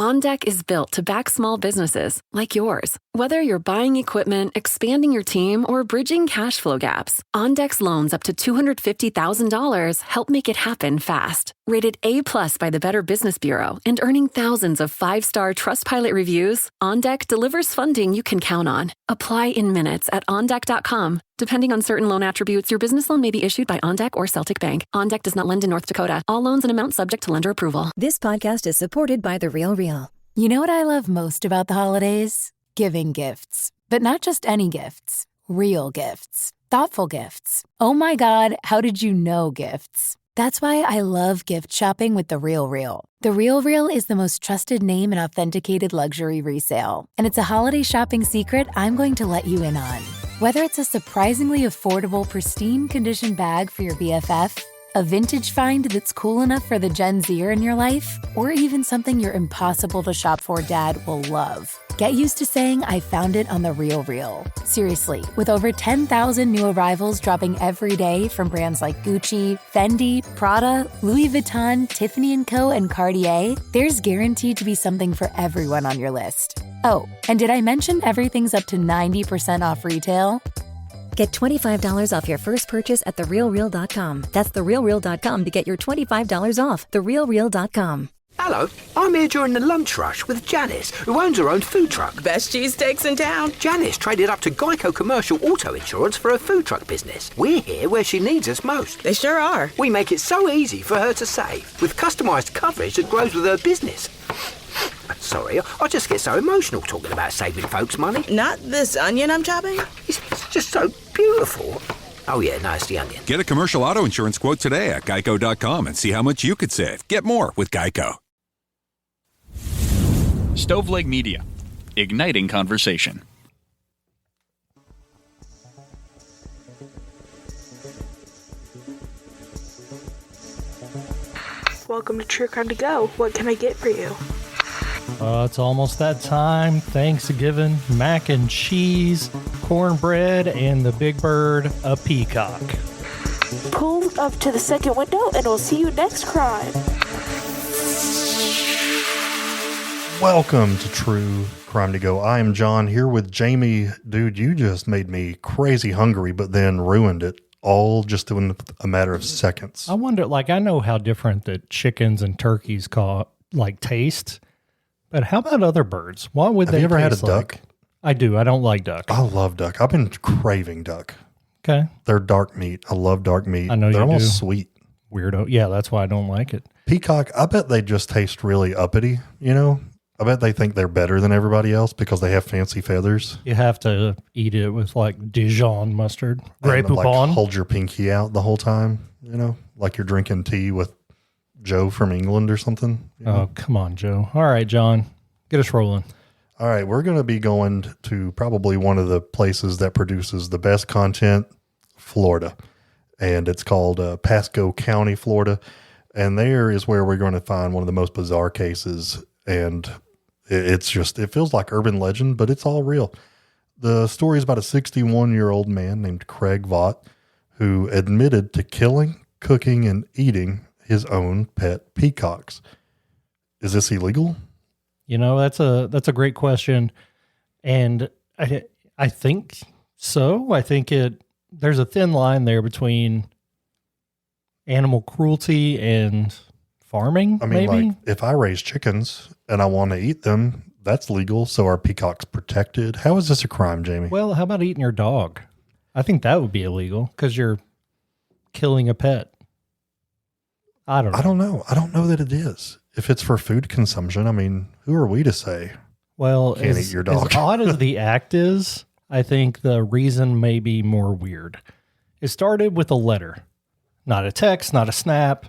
On Deck is built to back small businesses like yours. Whether you're buying equipment, expanding your team, or bridging cash flow gaps, On Deck's loans up to $250,000 help make it happen fast. Rated A+ by the Better Business Bureau and earning thousands of 5-star Trustpilot reviews, On Deck delivers funding you can count on. Apply in minutes at OnDeck.com. Depending on certain loan attributes, your business loan may be issued by On Deck or Celtic Bank. On Deck does not lend in North Dakota. All loans and amounts subject to lender approval. This podcast is supported by The Real Real. You know what I love most about the holidays? Giving gifts. But not just any gifts. Real gifts. Thoughtful gifts. Oh my God, how did you know gifts? That's why I love gift shopping with The Real Real. The Real Real is the most trusted name in authenticated luxury resale. And it's a holiday shopping secret I'm going to let you in on. Whether it's a surprisingly affordable, pristine condition bag for your BFF, a vintage find that's cool enough for the Gen Zer in your life, or even something your impossible to shop for dad will love. Get used to saying I found it on The Real Real. Seriously, with over 10,000 new arrivals dropping every day from brands like Gucci, Fendi, Prada, Louis Vuitton, Tiffany & Co., and Cartier, there's guaranteed to be something for everyone on your list. Oh, and did I mention everything's up to 90% off retail? Get $25 off your first purchase at TheRealReal.com. That's TheRealReal.com to get your $25 off. TheRealReal.com. Hello, I'm here during the lunch rush with Janice, who owns her own food truck. Best cheesesteaks in town. Janice traded up to Geico Commercial Auto Insurance for her food truck business. We're here where she needs us most. They sure are. We make it so easy for her to save, with customised coverage that grows with her business. Sorry, I just get so emotional talking about saving folks money. Not this onion I'm chopping? It's just so beautiful. Oh yeah, no, it's the onion. Get a commercial auto insurance quote today at geico.com and see how much you could save. Get more with Geico. Stoveleg Media, igniting conversation. Welcome to True Crime to Go. What can I get for you? It's almost that time. Thanksgiving, mac and cheese, cornbread, and the big bird, a peacock. Pull up to the second window and we'll see you next crime. Welcome to True Crime to Go. I am John here with Jamie. Dude, you just made me crazy hungry, but then ruined it all just in a matter of seconds. I wonder, I know how different the chickens and turkeys taste, but how about other birds? What would Have they you ever had a taste like? duck? I do. I don't like duck. I love duck. I've been craving duck. Okay. They're dark meat. I love dark meat. I know They're you almost do. sweet. Weirdo. Yeah, that's why I don't like it. Peacock, I bet they just taste really uppity, you know? I bet they think they're better than everybody else because they have fancy feathers. You have to eat it with Dijon mustard. Grey And, Poupon. hold your pinky out the whole time, you know? Like you're drinking tea with Joe from England or something. You know? Oh, come on, Joe. All right, John. Get us rolling. All right, we're going to be going to probably one of the places that produces the best content, Florida. And it's called Pasco County, Florida. And there is where we're going to find one of the most bizarre cases. And it feels like urban legend, but it's all real. The story is about a 61-year-old man named Craig Vogt who admitted to killing, cooking, and eating his own pet peacocks. Is this illegal? You know, that's a great question. And I think so. I think there's a thin line there between animal cruelty and farming. I mean, maybe? if I raise chickens and I want to eat them, that's legal. So are peacocks protected? How is this a crime, Jamie? Well, how about eating your dog? I think that would be illegal because you're killing a pet. I don't know. I don't know that it is. If it's for food consumption, I mean, who are we to say? Well, can't eat your dog? As odd as the act is, I think the reason may be more weird. It started with a letter, not a text, not a snap,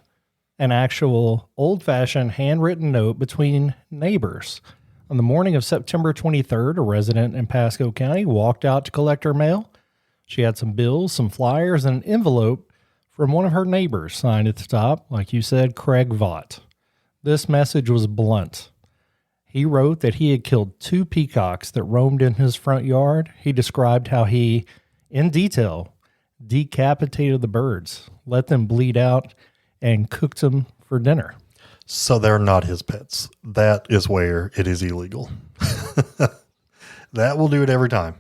an actual old-fashioned handwritten note between neighbors. On the morning of September 23rd, a resident in Pasco County walked out to collect her mail. She had some bills, some flyers, and an envelope from one of her neighbors signed at the top, like you said, Craig Vogt. This message was blunt. He wrote that he had killed 2 peacocks that roamed in his front yard. He described how he, in detail, decapitated the birds, let them bleed out, and cooked them for dinner. So they're not his pets. That is where it is illegal. That will do it every time.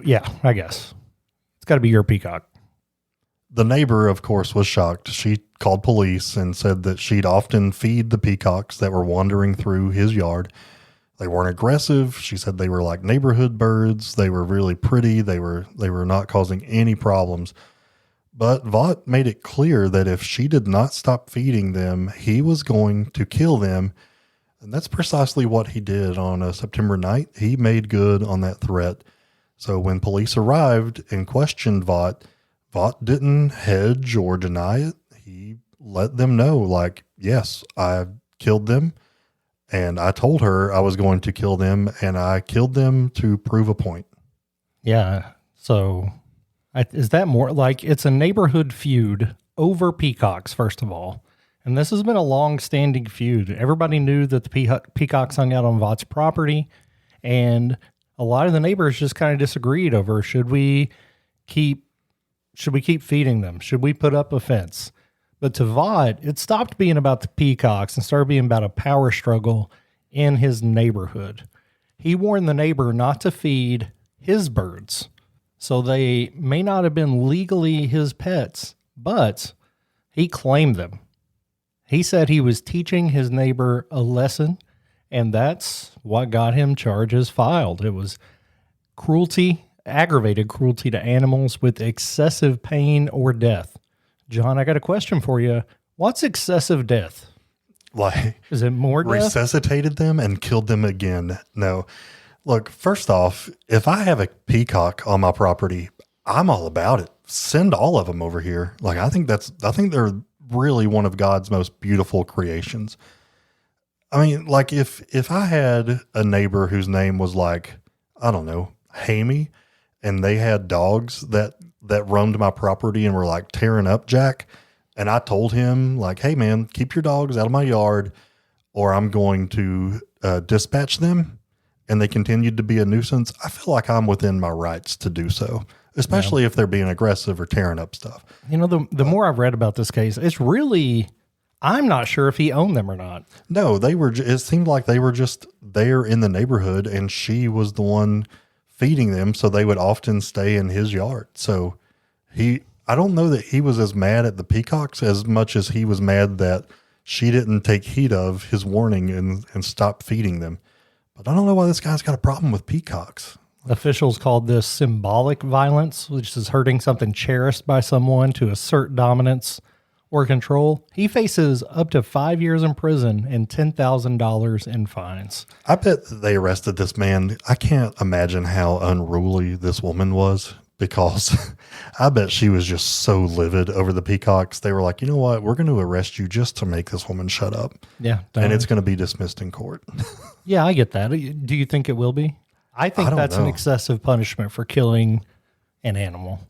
Yeah, I guess. It's got to be your peacock. The neighbor, of course, was shocked. She called police and said that she'd often feed the peacocks that were wandering through his yard. They weren't aggressive. She said they were like neighborhood birds. They were really pretty. They were not causing any problems. But Vogt made it clear that if she did not stop feeding them, he was going to kill them. And that's precisely what he did on a September night. He made good on that threat. So when police arrived and questioned Vogt didn't hedge or deny it. He let them know, like, yes, I killed them. And I told her I was going to kill them, and I killed them to prove a point. Yeah. So is that more like it's a neighborhood feud over peacocks, first of all? And this has been a long-standing feud. Everybody knew that the peacocks hung out on Vogt's property, and a lot of the neighbors just kind of disagreed over, should we keep feeding them? Should we put up a fence? But to Vogt, it stopped being about the peacocks and started being about a power struggle in his neighborhood. He warned the neighbor not to feed his birds, so they may not have been legally his pets, but he claimed them. He said he was teaching his neighbor a lesson, and that's what got him charges filed. It was cruelty, aggravated cruelty to animals with excessive pain or death. John, I got a question for you. What's excessive death? Like, is it more death? Resuscitated them and killed them again. No. Look, first off, if I have a peacock on my property, I'm all about it. Send all of them over here. Like, I think they're really one of God's most beautiful creations. I mean, like if I had a neighbor whose name was like, I don't know, Hammy, and they had dogs that roamed my property and were like tearing up Jack. And I told him like, hey man, keep your dogs out of my yard or I'm going to dispatch them. And they continued to be a nuisance. I feel like I'm within my rights to do so, especially if they're being aggressive or tearing up stuff. You know, the more I've read about this case, it's really, I'm not sure if he owned them or not. No, it seemed like they were just there in the neighborhood and she was the one feeding them, so they would often stay in his yard. So I don't know that he was as mad at the peacocks as much as he was mad that she didn't take heed of his warning and stop feeding them. But I don't know why this guy's got a problem with peacocks. Officials called this symbolic violence, which is hurting something cherished by someone to assert dominance or control. He faces up to 5 years in prison and $10,000 in fines. I bet they arrested this man. I can't imagine how unruly this woman was, because I bet she was just so livid over the peacocks. They were like, you know what? We're going to arrest you just to make this woman shut up. Yeah. And it's going to be dismissed in court. Yeah, I get that. Do you think it will be? I think that's an excessive punishment for killing an animal.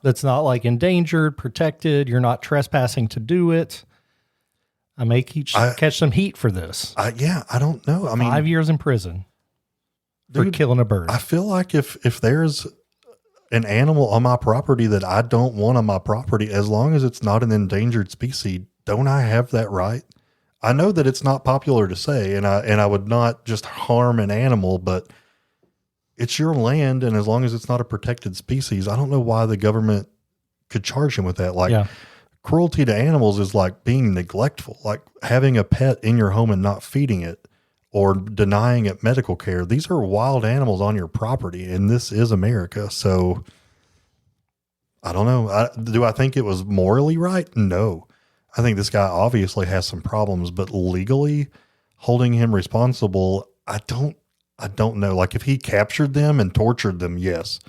That's not like endangered, protected. You're not trespassing to do it. I may catch some heat for this. I don't know. I mean, 5 years in prison for killing a bird. I feel like if there's an animal on my property that I don't want on my property, as long as it's not an endangered species, don't I have that right? I know that it's not popular to say, and I would not just harm an animal, but it's your land, and as long as it's not a protected species, I don't know why the government could charge him with that. Like, cruelty to animals is like being neglectful, like having a pet in your home and not feeding it or denying it medical care. These are wild animals on your property, and this is America. So I don't know. Do I think it was morally right? No. I think this guy obviously has some problems, but legally holding him responsible, I don't know. Like, if he captured them and tortured them, yes.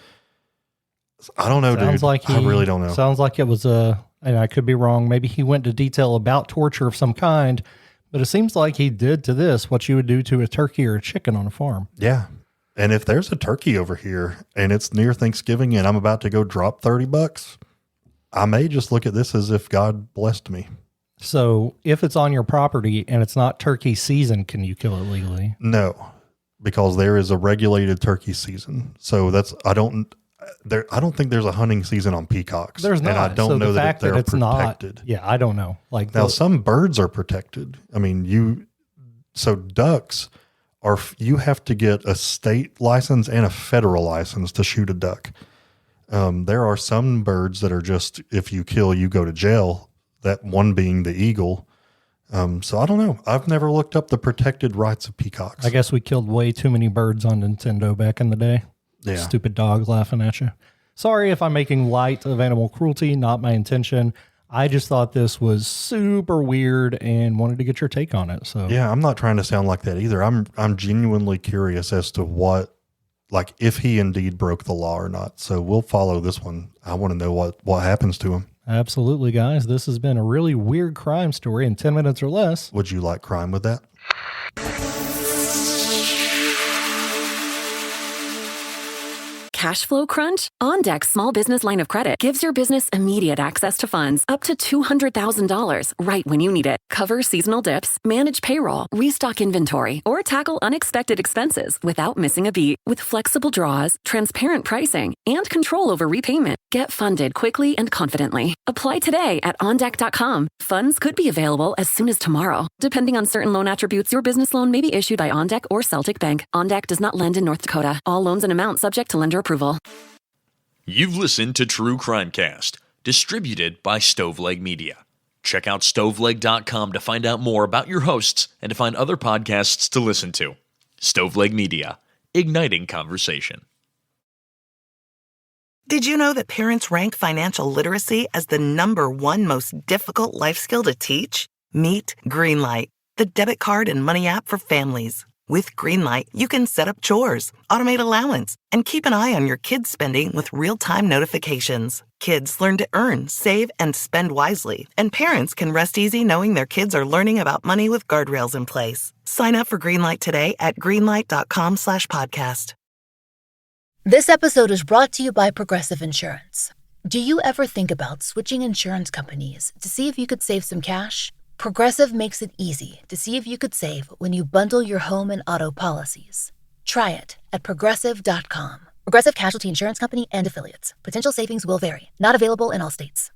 I don't know, dude. I really don't know. Sounds like it was and I could be wrong. Maybe he went into detail about torture of some kind, but it seems like he did to this what you would do to a turkey or a chicken on a farm. Yeah. And if there's a turkey over here and it's near Thanksgiving and I'm about to go drop $30, I may just look at this as if God blessed me. So if it's on your property and it's not turkey season, can you kill it legally? No, because there is a regulated turkey season. So I don't think there's a hunting season on peacocks. There's not. And I don't know that they're it's protected. Not, yeah, I don't know. Like now, some birds are protected. I mean, so ducks you have to get a state license and a federal license to shoot a duck. There are some birds that are just, if you kill, you go to jail. That one being the eagle. So I don't know. I've never looked up the protected rights of peacocks. I guess we killed way too many birds on Nintendo back in the day. Yeah. Stupid dog laughing at you. Sorry if I'm making light of animal cruelty, not my intention. I just thought this was super weird and wanted to get your take on it. So yeah, I'm not trying to sound like that either. I'm genuinely curious as to what, like, if he indeed broke the law or not. So we'll follow this one. I want to know what happens to him. Absolutely, guys. This has been a really weird crime story in 10 minutes or less. Would you like crime with that? Cash flow crunch? OnDeck Small Business Line of Credit gives your business immediate access to funds up to $200,000 right when you need it. Cover seasonal dips, manage payroll, restock inventory, or tackle unexpected expenses without missing a beat. With flexible draws, transparent pricing, and control over repayment, get funded quickly and confidently. Apply today at OnDeck.com. Funds could be available as soon as tomorrow. Depending on certain loan attributes, your business loan may be issued by OnDeck or Celtic Bank. OnDeck does not lend in North Dakota. All loans and amounts subject to lender approval. You've listened to True Crimecast, distributed by Stoveleg Media. Check out stoveleg.com to find out more about your hosts and to find other podcasts to listen to. Stoveleg Media, igniting conversation. Did you know that parents rank financial literacy as the #1 most difficult life skill to teach? Meet Greenlight, the debit card and money app for families. With Greenlight, you can set up chores, automate allowance, and keep an eye on your kids' spending with real-time notifications. Kids learn to earn, save, and spend wisely, and parents can rest easy knowing their kids are learning about money with guardrails in place. Sign up for Greenlight today at greenlight.com/podcast. This episode is brought to you by Progressive Insurance. Do you ever think about switching insurance companies to see if you could save some cash? Progressive makes it easy to see if you could save when you bundle your home and auto policies. Try it at Progressive.com. Progressive Casualty Insurance Company and Affiliates. Potential savings will vary. Not available in all states.